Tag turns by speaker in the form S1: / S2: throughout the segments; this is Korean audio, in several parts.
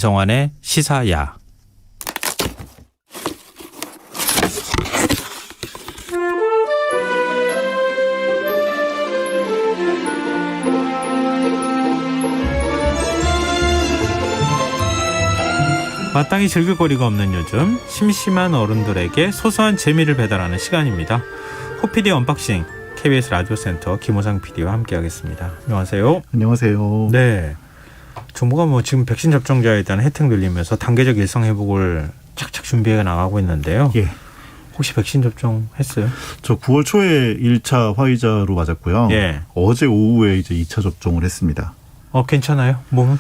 S1: 김성환의 시사야. 마땅히 즐길 거리가 없는 요즘, 심심한 어른들에게 소소한 재미를 배달하는 시간입니다. 호피디 언박싱, KBS 라디오센터 김호상 PD와 함께하겠습니다. 안녕하세요.
S2: 안녕하세요.
S1: 네, 정부가 지금 백신 접종자에 대한 혜택 늘리면서 단계적 일상 회복을 착착 준비해 나가고 있는데요.
S2: 예.
S1: 혹시 백신 접종 했어요?
S2: 저 9월 초에 1차 화이자로 맞았고요.
S1: 예.
S2: 어제 오후에 이제 2차 접종을 했습니다.
S1: 괜찮아요? 몸은?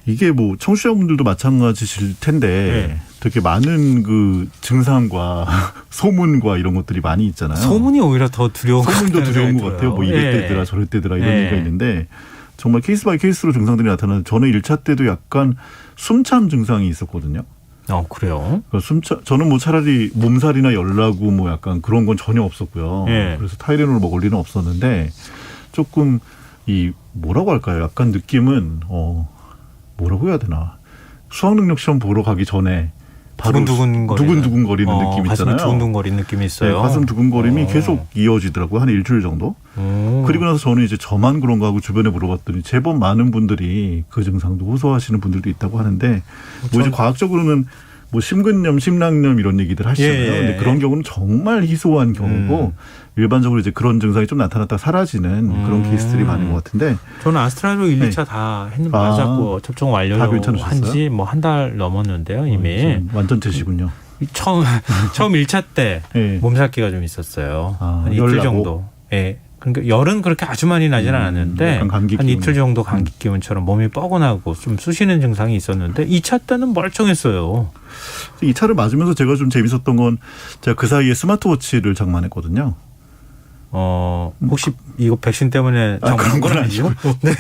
S2: 이게 청취자분들도 마찬가지실 텐데
S1: 예.
S2: 되게 많은 그 증상과 소문과 이런 것들이 많이 있잖아요.
S1: 소문이 오히려 더 두려운
S2: 소문도 두려운 것 같아요. 이럴
S1: 예.
S2: 때더라 저럴 때더라 이런
S1: 예.
S2: 얘기가 있는데 정말 케이스 바이 케이스로 증상들이 나타나는데 저는 1차 때도 약간 숨참 증상이 있었거든요.
S1: 그래요?
S2: 저는 차라리 몸살이나 열나고 약간 그런 건 전혀 없었고요.
S1: 예.
S2: 그래서 타이레놀을 먹을 일은 없었는데 조금 뭐라고 할까요? 약간 느낌은 뭐라고 해야 되나? 수학능력 시험 보러 가기 전에 바로 두근두근거리는 느낌 있잖아요.
S1: 가슴이 두근두근거리는 느낌이 있어요.
S2: 네, 가슴 두근거림이 계속 이어지더라고요. 한 일주일 정도. 그리고 나서 저는 이제 저만 그런가 하고 주변에 물어봤더니 제법 많은 분들이 그 증상도 호소하시는 분들도 있다고 하는데 이제 과학적으로는 심근염, 심낭염 이런 얘기들 하시잖아요.
S1: 예.
S2: 근데 그런 경우는 정말 희소한 경우고 일반적으로 이제 그런 증상이 좀 나타났다 사라지는 그런 케이스들이 많은 것 같은데
S1: 저는 아스트라제네카 1, 2차 다 맞았고 접종 완료한 지 한 달 넘었는데요, 이미.
S2: 완전체시군요.
S1: 처음 1차 때
S2: 예.
S1: 몸살기가 좀 있었어요. 한
S2: 열
S1: 이틀
S2: 나고?
S1: 정도. 예. 그러니까 열은 그렇게 아주 많이 나지는 않았는데 한 이틀 정도 감기 기운처럼 몸이 뻐근하고 좀 쑤시는 증상이 있었는데 2차 때는 멀쩡했어요.
S2: 2차를 맞으면서 제가 좀 재밌었던 건 제가 그 사이에 스마트워치를 장만했거든요.
S1: 혹시 이거 백신 때문에 장만한 건 아니죠? 네.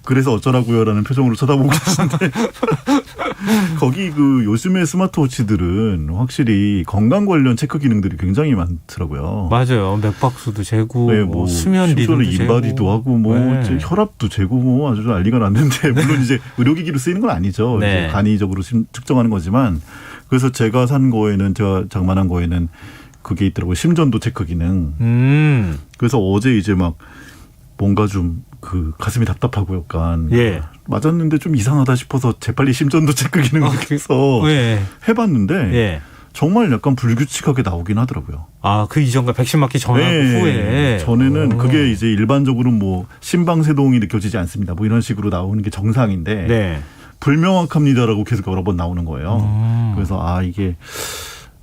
S2: 그래서 어쩌라고요라는 표정으로 쳐다보고 계신데 거기 요즘의 스마트워치들은 확실히 건강 관련 체크 기능들이 굉장히 많더라고요.
S1: 맞아요. 맥박수도 재고,
S2: 네,
S1: 수면 리듬도 재고,
S2: 인바디도 하고
S1: 네.
S2: 혈압도 재고 아주 난리가 났는데 물론 이제 의료기기로 쓰이는 건 아니죠.
S1: 네.
S2: 이제 간이적으로 측정하는 거지만 그래서 제가 장만한 거에는 그게 있더라고요. 심전도 체크 기능. 그래서 어제 이제 뭔가 좀 가슴이 답답하고 약간
S1: 예.
S2: 맞았는데 좀 이상하다 싶어서 재빨리 심전도 체크 기능을 해서
S1: 예.
S2: 해봤는데
S1: 예.
S2: 정말 약간 불규칙하게 나오긴 하더라고요.
S1: 그 이전과 백신 맞기 전하고 후에.
S2: 전에는 그게 이제 일반적으로 심방세동이 느껴지지 않습니다. 이런 식으로 나오는 게 정상인데
S1: 네.
S2: 불명확합니다라고 계속 여러 번 나오는 거예요. 그래서 이게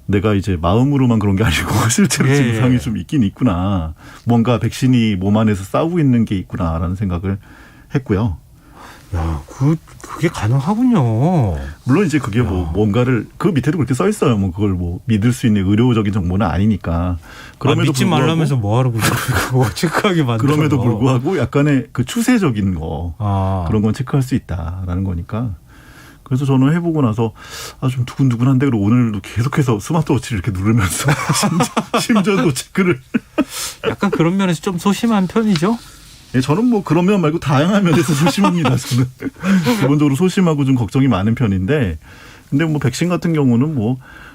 S2: 내가 이제 마음으로만 그런 게 아니고 실제로 증상이 좀 있긴 있구나. 뭔가 백신이 몸 안에서 싸우고 있는 게 있구나라는 생각을 했고요.
S1: 야, 그게 가능하군요.
S2: 물론 이제 그게 뭔가를 그 밑에도 그렇게 써 있어요. 그걸 믿을 수 있는 의료적인 정보는 아니니까. 그럼에도
S1: 믿지
S2: 불구하고
S1: 말라면서 뭐하러 그거 체크하게 만들어.
S2: 그럼에도 불구하고 약간의 그 추세적인 거 그런 건 체크할 수 있다라는 거니까. 그래서 저는 해보고 나서 좀 두근두근한데 그리고 오늘도 계속해서 스마트워치를 이렇게 누르면서 심전도 체크를.
S1: 약간 그런 면에서 좀 소심한 편이죠?
S2: 예, 저는 그런 면 말고 다양한 면에서 소심합니다. 저는 기본적으로 소심하고 좀 걱정이 많은 편인데 근데 백신 같은 경우는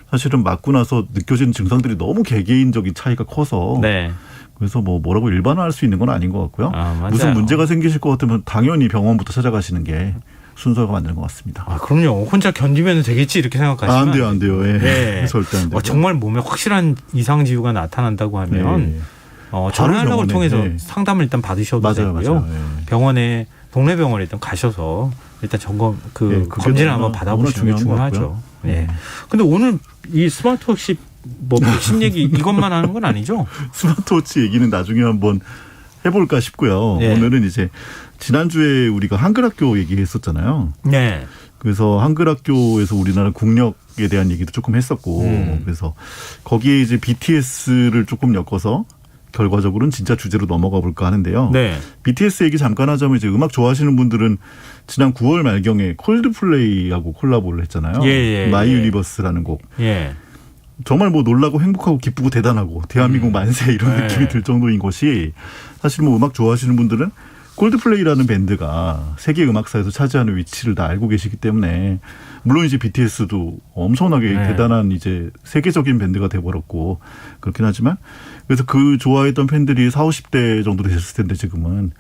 S2: 사실은 맞고 나서 느껴지는 증상들이 너무 개개인적인 차이가 커서
S1: 네.
S2: 그래서 뭐라고 일반화할 수 있는 건 아닌 것 같고요.
S1: 맞아요.
S2: 무슨 문제가 생기실 것 같으면 당연히 병원부터 찾아가시는 게 순서가 맞는 것 같습니다.
S1: 그럼요. 혼자 견디면 되겠지 이렇게 생각하시면
S2: 안 돼요. 예.
S1: 네.
S2: 절대 안 돼요.
S1: 정말 몸에 확실한 이상 징후가 나타난다고 하면 전화연락을 통해서 상담을 일단 받으셔도 되고요.
S2: 맞아요.
S1: 병원에 동네 병원에 일단 가셔서 일단 점검 검진을 한번 받아보시는 게 중요하죠. 예. 근데 오늘 이 스마트워치 백신 얘기 이것만 하는 건 아니죠?
S2: 스마트워치 얘기는 나중에 한번 해볼까 싶고요.
S1: 네.
S2: 오늘은 이제 지난주에 우리가 한글학교 얘기했었잖아요.
S1: 네.
S2: 그래서 한글학교에서 우리나라 국력에 대한 얘기도 조금 했었고 그래서 거기에 이제 BTS를 조금 엮어서 결과적으로는 진짜 주제로 넘어가 볼까 하는데요.
S1: 네.
S2: BTS 얘기 잠깐 하자면 이제 음악 좋아하시는 분들은 지난 9월 말경에 콜드플레이하고 콜라보를 했잖아요. 마이 유니버스라는 곡.
S1: 예.
S2: 정말 놀라고 행복하고 기쁘고 대단하고 대한민국 만세 이런 느낌이 들 정도인 것이 사실 음악 좋아하시는 분들은 콜드플레이라는 밴드가 세계 음악사에서 차지하는 위치를 다 알고 계시기 때문에 물론 이제 BTS도 엄청나게
S1: 네.
S2: 대단한 이제 세계적인 밴드가 돼버렸고 그렇긴 하지만 그래서 그 좋아했던 팬들이 40, 50대 정도 되셨을 텐데 지금은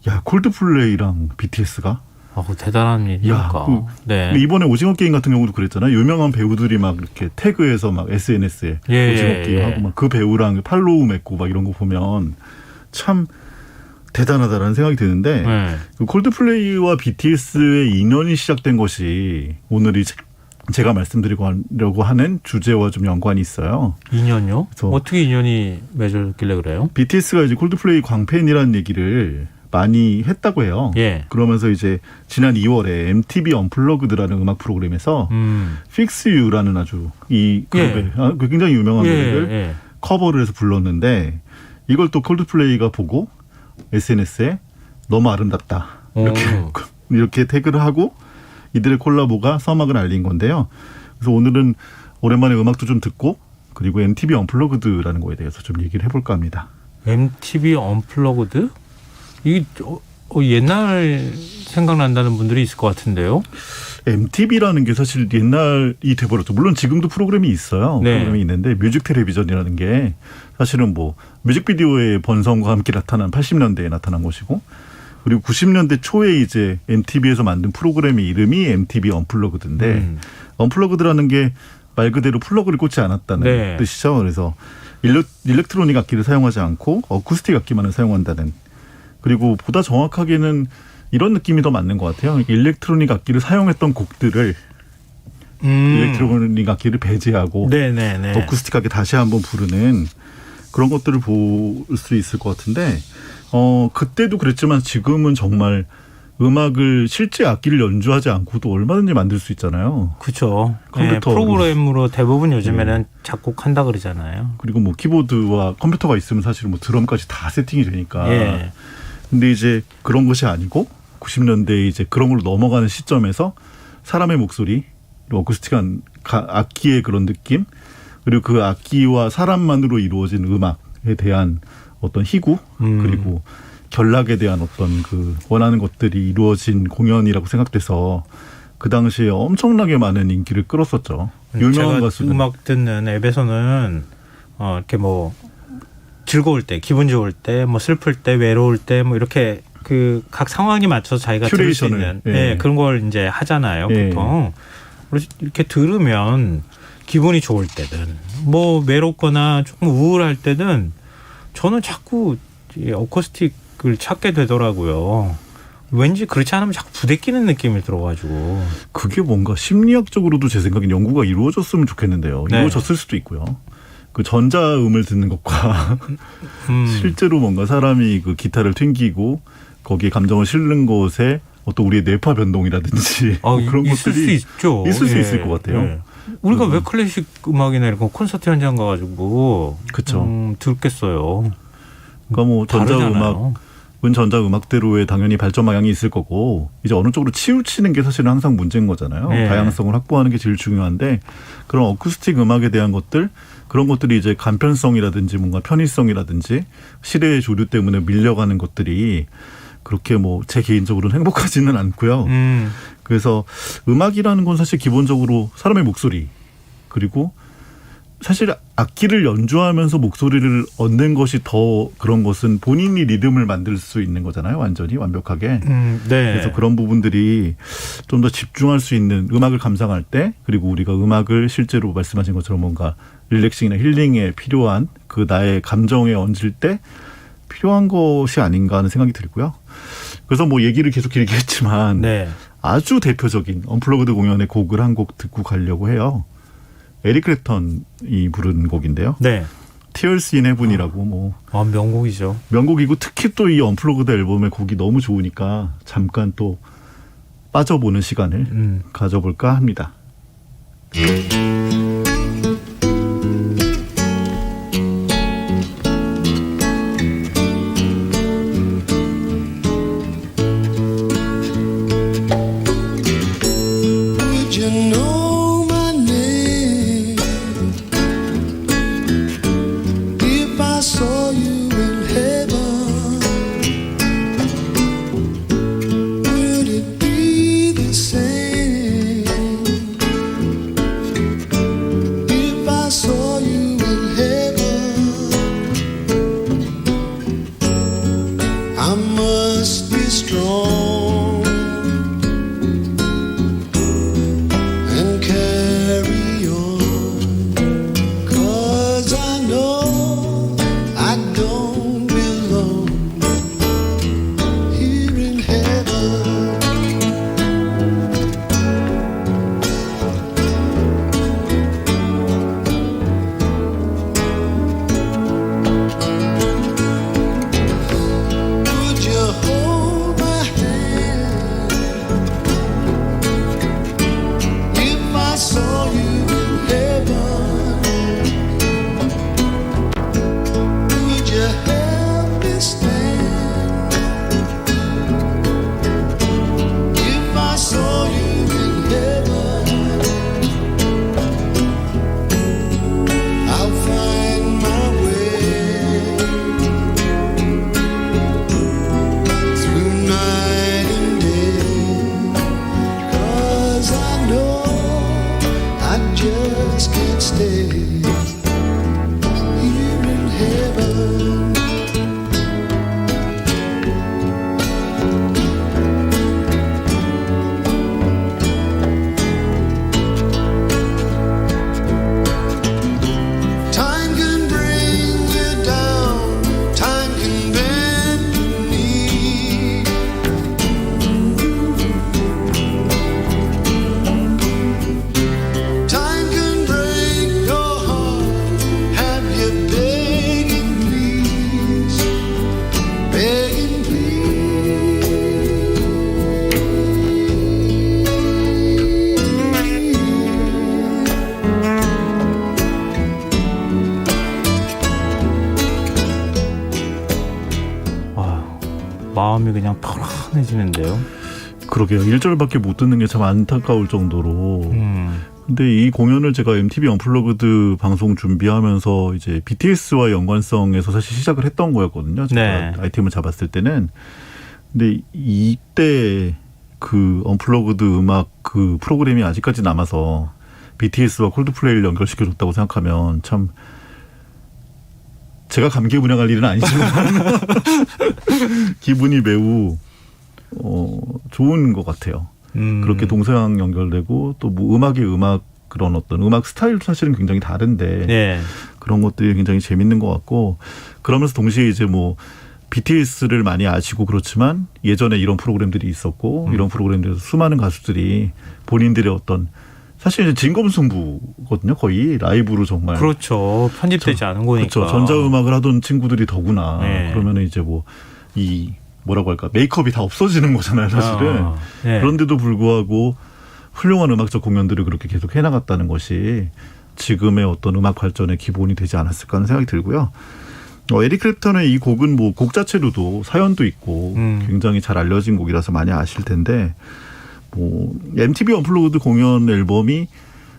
S2: 야 콜드플레이랑 BTS가
S1: 대단한 일이니까. 네.
S2: 이번에 오징어 게임 같은 경우도 그랬잖아요. 유명한 배우들이 막 이렇게 태그해서 막 SNS에 오징어 게임 하고 막 그 배우랑 팔로우 맺고 막 이런 거 보면 참 대단하다라는 생각이 드는데 그 콜드플레이와 BTS의 인연이 시작된 것이 오늘이 제가 말씀드리려고 하는 주제와 좀 연관이 있어요.
S1: 인연요? 어떻게 인연이 맺었길래 그래요?
S2: BTS가 이제 콜드플레이 광팬이라는 얘기를 많이 했다고 해요.
S1: 예.
S2: 그러면서 이제 지난 2월에 MTV 언플러그드라는 음악 프로그램에서 Fix You라는 아주 이 그룹의 굉장히 유명한 노래를 커버를 해서 불렀는데 이걸 또 콜드플레이가 보고 SNS에 너무 아름답다 이렇게 태그를 하고 이들의 콜라보가 서막을 알린 건데요. 그래서 오늘은 오랜만에 음악도 좀 듣고 그리고 MTV 언플러그드라는 거에 대해서 좀 얘기를 해볼까 합니다.
S1: MTV 언플러그드? 이게 옛날 생각난다는 분들이 있을 것 같은데요.
S2: MTV라는 게 사실 옛날이 돼버렸죠. 물론 지금도 프로그램이 있어요. 프로그램이 있는데 뮤직 텔레비전이라는 게 사실은 뭐 뮤직비디오의 번성과 함께 나타난 80년대에 나타난 것이고 그리고 90년대 초에 이제 MTV에서 만든 프로그램의 이름이 MTV 언플러그드인데 언플러그드라는 게 말 그대로 플러그를 꽂지 않았다는 뜻이죠. 그래서 일렉트로닉 악기를 사용하지 않고 어쿠스틱 악기만을 사용한다는 그리고 보다 정확하게는 이런 느낌이 더 맞는 것 같아요. 일렉트로닉 악기를 사용했던 곡들을 일렉트로닉 악기를 배제하고 어쿠스틱하게 다시 한번 부르는 그런 것들을 볼 수 있을 것 같은데 그때도 그랬지만 지금은 정말 음악을 실제 악기를 연주하지 않고도 얼마든지 만들 수 있잖아요.
S1: 그렇죠. 프로그램으로 대부분 요즘에는 작곡한다 그러잖아요.
S2: 그리고 뭐 키보드와 컴퓨터가 있으면 사실 뭐 드럼까지 다 세팅이 되니까. 근데 이제 그런 것이 아니고 90년대에 이제 그런 걸로 넘어가는 시점에서 사람의 목소리, 어쿠스틱한 악기의 그런 느낌, 그리고 그 악기와 사람만으로 이루어진 음악에 대한 어떤 희구, 그리고 결락에 대한 어떤 그 원하는 것들이 이루어진 공연이라고 생각돼서 그 당시에 엄청나게 많은 인기를 끌었었죠. 유명한 가수들.
S1: 음악 듣는 앱에서는 이렇게 뭐 즐거울 때, 기분 좋을 때, 뭐 슬플 때, 외로울 때, 뭐 이렇게 그 각 상황에 맞춰서 자기가 들을 수 있는 그런 걸 이제 하잖아요. 보통. 그래서 이렇게 들으면 기분이 좋을 때든, 뭐 외롭거나 조금 우울할 때든 저는 자꾸 어쿠스틱을 찾게 되더라고요. 왠지 그렇지 않으면 자꾸 부대끼는 느낌이 들어가지고.
S2: 그게 뭔가 심리학적으로도 제 생각엔 연구가 이루어졌으면 좋겠는데요. 이루어졌을 수도 있고요. 그 전자음을 듣는 것과 실제로 뭔가 사람이 그 기타를 튕기고 거기에 감정을 실는 것에 어떤 우리의 뇌파 변동이라든지 그런 것들이 있을 수 있을 것 같아요.
S1: 우리가 왜 클래식 음악이나 이런 콘서트 현장 가가지고
S2: 그렇죠.
S1: 듣겠어요.
S2: 그러니까 뭐 전자음악은 전자음악대로의 당연히 발전 방향이 있을 거고 이제 어느 쪽으로 치우치는 게 사실은 항상 문제인 거잖아요. 다양성을 확보하는 게 제일 중요한데 그런 어쿠스틱 음악에 대한 것들 그런 것들이 이제 간편성이라든지 뭔가 편의성이라든지 시대의 조류 때문에 밀려가는 것들이 그렇게 뭐 제 개인적으로는 행복하지는 않고요. 그래서 음악이라는 건 사실 기본적으로 사람의 목소리 그리고 사실 악기를 연주하면서 목소리를 얻는 것이 더 그런 것은 본인이 리듬을 만들 수 있는 거잖아요. 완전히 완벽하게. 그래서 그런 부분들이 좀 더 집중할 수 있는 음악을 감상할 때 그리고 우리가 음악을 실제로 말씀하신 것처럼 뭔가 릴렉싱이나 힐링에 필요한 그 나의 감정에 얹을 때 필요한 것이 아닌가 하는 생각이 들고요. 그래서 뭐 얘기를 계속 길게 했지만 아주 대표적인 언플러그드 공연의 곡을 한 곡 듣고 가려고 해요. 에릭 클랩턴이 부른 곡인데요. Tears in Heaven이라고 뭐
S1: 명곡이죠.
S2: 명곡이고 특히 또 이 언플러그드 앨범의 곡이 너무 좋으니까 잠깐 또 빠져보는 시간을 가져볼까 합니다.
S3: things can't stay here in heaven. Time can bring you down, time can bend your knee. Time can break your heart, have you begging please, begging please.
S1: 와, 마음이 그냥 편안해지는데요.
S2: 그러게요. 1절밖에 못 듣는 게 참 안타까울 정도로. 근데 이 공연을 제가 MTV 언플러그드 방송 준비하면서 이제 BTS와 연관성에서 사실 시작을 했던 거였거든요. 제가
S1: 네.
S2: 아이템을 잡았을 때는. 근데 이때 그 언플러그드 음악 그 프로그램이 아직까지 남아서 BTS와 콜드플레이를 연결시켜줬다고 생각하면 참 제가 감개무량할 일은 아니지만 기분이 매우 좋은 것 같아요. 그렇게 동서양 연결되고 또 뭐 음악의 음악 그런 어떤 음악 스타일도 사실은 굉장히 다른데
S1: 네.
S2: 그런 것들이 굉장히 재밌는 것 같고 그러면서 동시에 이제 뭐 BTS를 많이 아시고 그렇지만 예전에 이런 프로그램들이 있었고 이런 프로그램들에서 수많은 가수들이 본인들의 어떤 사실 이제 진검승부거든요. 거의 라이브로 정말
S1: 그렇죠. 편집되지 않은 거니까.
S2: 그렇죠. 전자음악을 하던 친구들이 더구나.
S1: 네.
S2: 그러면 이제 뭐 이 뭐라고 할까 메이크업이 다 없어지는 거잖아요. 사실은.
S1: 네.
S2: 그런데도 불구하고 훌륭한 음악적 공연들을 그렇게 계속 해나갔다는 것이 지금의 어떤 음악 발전의 기본이 되지 않았을까 하는 생각이 들고요. 에릭 클랩턴의 이 곡은 뭐 곡 자체로도 사연도 있고 굉장히 잘 알려진 곡이라서 많이 아실 텐데 뭐 MTV 언플러그드 공연 앨범이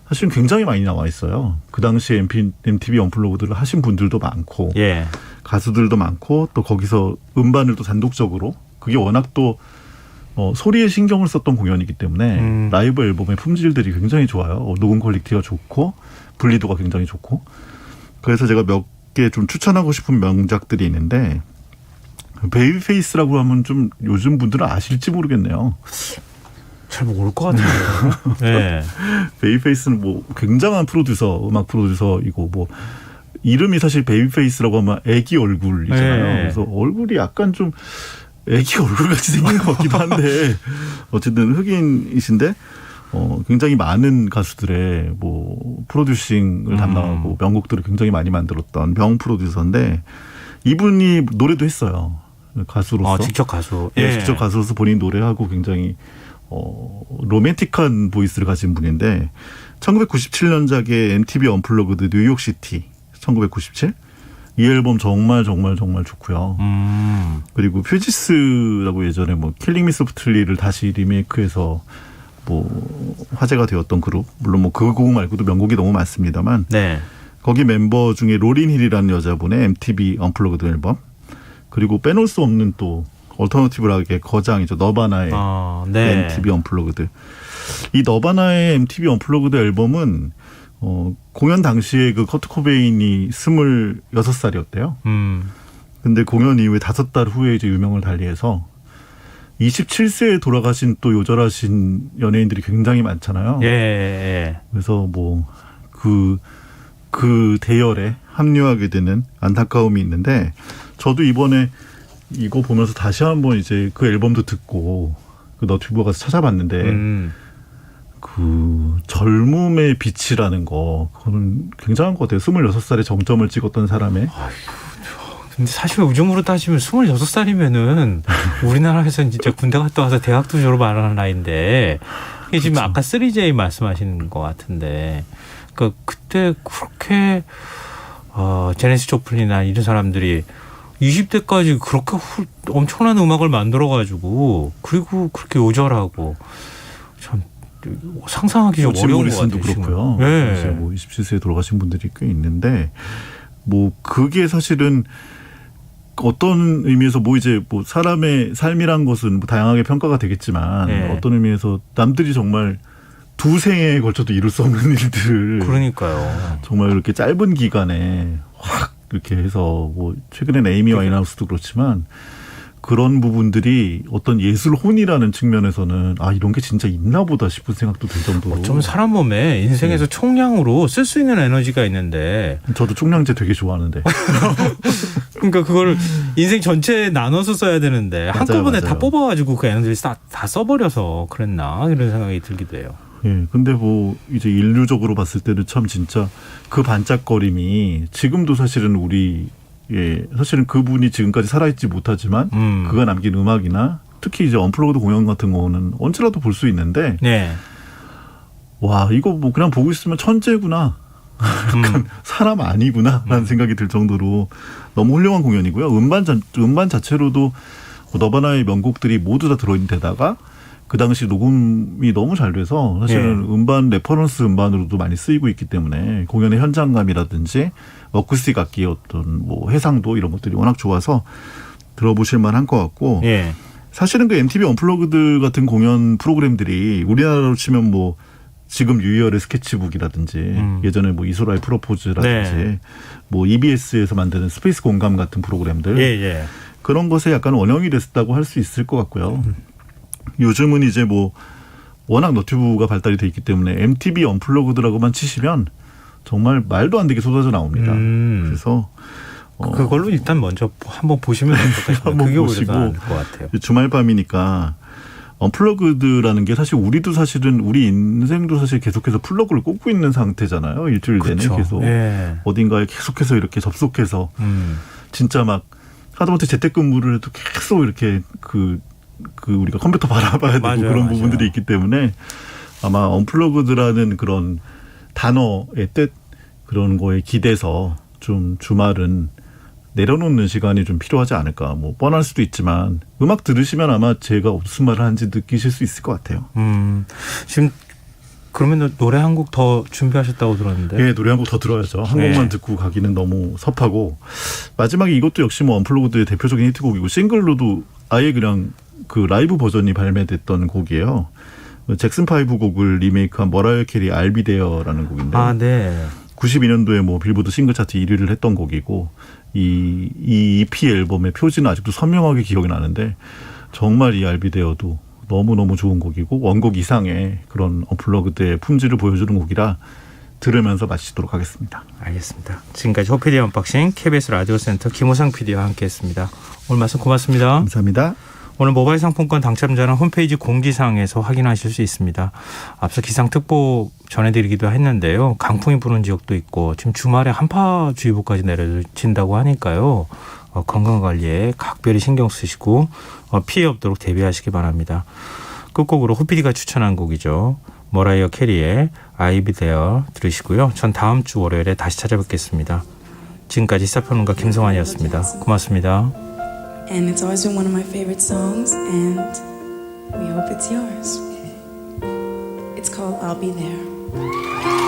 S2: 사실은 굉장히 많이 나와 있어요. 그 당시에 MTV 언플러그드를 하신 분들도 많고
S1: 예.
S2: 가수들도 많고 또 거기서 음반을 또 단독적으로 그게 워낙 또 소리에 신경을 썼던 공연이기 때문에 라이브 앨범의 품질들이 굉장히 좋아요. 녹음 퀄리티가 좋고 분리도가 굉장히 좋고 그래서 제가 몇 개 좀 추천하고 싶은 명작들이 있는데 베이비페이스라고 하면 좀 요즘 분들은 아실지 모르겠네요.
S1: 잘 모를 것 같은데요. 네.
S2: 베이비페이스는 뭐 굉장한 프로듀서, 음악 프로듀서이고 뭐 이름이 사실 베이비페이스라고 하면 애기 얼굴이잖아요.
S1: 네.
S2: 그래서 얼굴이 약간 좀 애기 얼굴 같이 생긴 것 같기도 한데 어쨌든 흑인이신데 굉장히 많은 가수들의 뭐 프로듀싱을 담당하고 명곡들을 굉장히 많이 만들었던 명 프로듀서인데 이분이 노래도 했어요. 가수로서.
S1: 직접 가수.
S2: 예,
S1: 예.
S2: 직접 가수로서 본인 노래하고 굉장히 로맨틱한 보이스를 가진 분인데 1997년작의 MTV 언플러그드 뉴욕시티 1997 이 앨범 정말 좋고요. 그리고 퓨지스라고 예전에 뭐 킬링 미 소프트리를 다시 리메이크해서 뭐 화제가 되었던 그룹 물론 뭐 그 곡 말고도 명곡이 너무 많습니다만
S1: 네.
S2: 거기 mem버 중에 로린 힐이라는 여자분의 MTV 언플러그드 앨범 그리고 빼놓을 수 없는 또 얼터너티브 락의 거장이죠. 너바나의
S1: 네.
S2: MTV 언플러그드. 이 너바나의 MTV 언플러그드 앨범은 공연 당시에 그 커트 코베인이 26살이었대요. 근데 공연 이후에 5달 후에 이제 유명을 달리해서 27세에 돌아가신 또 요절하신 연예인들이 굉장히 많잖아요.
S1: 예.
S2: 그래서 뭐 그 대열에 합류하게 되는 안타까움이 있는데 저도 이번에 이거 보면서 다시 한번 이제 그 앨범도 듣고 그 너튜브 가서 찾아봤는데 그 젊음의 빛이라는 거 그거는 굉장한 것 같아요. 26살에 정점을 찍었던 사람의.
S1: 근데 사실 요즘으로 따지면 26살이면은 우리나라에서는 진짜 군대 갔다 와서 대학도 졸업 안 하는 나이인데 이게 지금 아까 3J 말씀하시는 것 같은데 그러니까 그때 그렇게 제네스 조플린이나 이런 사람들이 20대까지 그렇게 엄청난 음악을 만들어가지고 그리고 그렇게 요절하고 참 상상하기 좀 어려운 것 같아요.
S2: 그렇고요.
S1: 네.
S2: 이제 뭐 27세에 돌아가신 분들이 꽤 있는데 뭐 그게 사실은 어떤 의미에서 뭐 이제 뭐 사람의 삶이란 것은 뭐 다양하게 평가가 되겠지만
S1: 네.
S2: 어떤 의미에서 남들이 정말 두 생에 걸쳐도 이룰 수 없는 일들을
S1: 그러니까요.
S2: 정말 이렇게 짧은 기간에 확 이렇게 해서 뭐 최근엔 에이미 와인하우스도 그렇지만 그런 부분들이 어떤 예술 혼이라는 측면에서는 아 이런 게 진짜 있나 보다 싶은 생각도 들 정도로
S1: 좀 사람 몸에 인생에서 총량으로 쓸 수 있는 에너지가 있는데
S2: 저도 총량제 되게 좋아하는데
S1: 그러니까 그걸 인생 전체에 나눠서 써야 되는데
S2: 맞아요,
S1: 한꺼번에
S2: 맞아요.
S1: 다 뽑아가지고 그 에너지를 다 써버려서 그랬나 이런 생각이 들기도 해요.
S2: 예, 근데 뭐 이제 인류적으로 봤을 때는 참 진짜 그 반짝거림이 지금도 사실은 우리 사실은 그분이 지금까지 살아있지 못하지만 그가 남긴 음악이나 특히 이제 언플러그드 공연 같은 거는 언제라도 볼 수 있는데
S1: 네.
S2: 와 이거 뭐 그냥 보고 있으면 천재구나 약간 사람 아니구나라는 생각이 들 정도로 너무 훌륭한 공연이고요. 음반 자체로도 너바나의 명곡들이 모두 다 들어있는 데다가 그 당시 녹음이 너무 잘 돼서 사실은 음반 레퍼런스 음반으로도 많이 쓰이고 있기 때문에 공연의 현장감이라든지 어쿠스틱 악기의 어떤 뭐 해상도 이런 것들이 워낙 좋아서 들어보실 만한 것 같고 사실은 그 MTV 언플러그드 같은 공연 프로그램들이 우리나라로 치면 뭐 지금 유희열의 스케치북이라든지 예전에 뭐 이소라의 프로포즈라든지 뭐 EBS에서 만드는 스페이스 공감 같은 프로그램들 그런 것에 약간 원형이 됐다고 할 수 있을 것 같고요. 요즘은 이제 뭐 워낙 너튜브가 발달이 돼 있기 때문에 MTV 언플러그드라고만 치시면 정말 말도 안 되게 쏟아져 나옵니다. 그래서
S1: 그걸로 일단 먼저 한번 보시면 어떨까 싶어요.
S2: 한번
S1: 그게
S2: 보시고
S1: 오히려 나을 것 같아요.
S2: 주말 밤이니까 언플러그드라는 게 사실 우리도 사실은 우리 인생도 사실 계속해서 플러그를 꽂고 있는 상태잖아요. 일주일 내내 계속 어딘가에 계속해서 이렇게 접속해서 진짜 막 하다못해 재택근무를 해도 계속 이렇게 그 우리가 컴퓨터 바라봐야 되고 그런 부분들이 있기 때문에 아마 언플러그드라는 그런 단어의 뜻 그런 거에 기대서 좀 주말은 내려놓는 시간이 좀 필요하지 않을까. 뭐 뻔할 수도 있지만 음악 들으시면 아마 제가 무슨 말을 하는지 느끼실 수 있을 것 같아요.
S1: 지금 그러면 노래 한 곡 더 준비하셨다고 들었는데.
S2: 네, 노래 한 곡 더 들어야죠. 한 곡만 듣고 가기는 너무 섭하고 마지막에 이것도 역시 뭐 언플러그드의 대표적인 히트곡이고 싱글로도 아예 그냥 그 라이브 버전이 발매됐던 곡이에요. 잭슨 5 곡을 리메이크한 머라이어 캐리 I'll Be There라는 곡인데. 92년도에 뭐 빌보드 싱글 차트 1위를 했던 곡이고 이 EP 앨범의 표지는 아직도 선명하게 기억이 나는데 정말 이 I'll Be There도 너무너무 좋은 곡이고 원곡 이상의 그런 언플러그드의 품질을 보여주는 곡이라 들으면서 마치도록 하겠습니다.
S1: 알겠습니다. 지금까지 호피디 언박싱 KBS 라디오센터 김호상 PD와 함께했습니다. 오늘 말씀 고맙습니다.
S2: 감사합니다.
S1: 오늘 모바일 상품권 당첨자는 홈페이지 공지사항에서 확인하실 수 있습니다. 앞서 기상특보 전해드리기도 했는데요. 강풍이 부는 지역도 있고 지금 주말에 한파주의보까지 내려진다고 하니까요. 건강관리에 각별히 신경 쓰시고 피해 없도록 대비하시기 바랍니다. 끝곡으로 호피디가 추천한 곡이죠. 머라이어 캐리의 I'll Be There 들으시고요. 전 다음 주 월요일에 다시 찾아뵙겠습니다. 지금까지 시사평론가 김성환이었습니다. 고맙습니다.
S4: And it's always been one of my favorite songs, and we hope it's yours. It's called I'll Be There.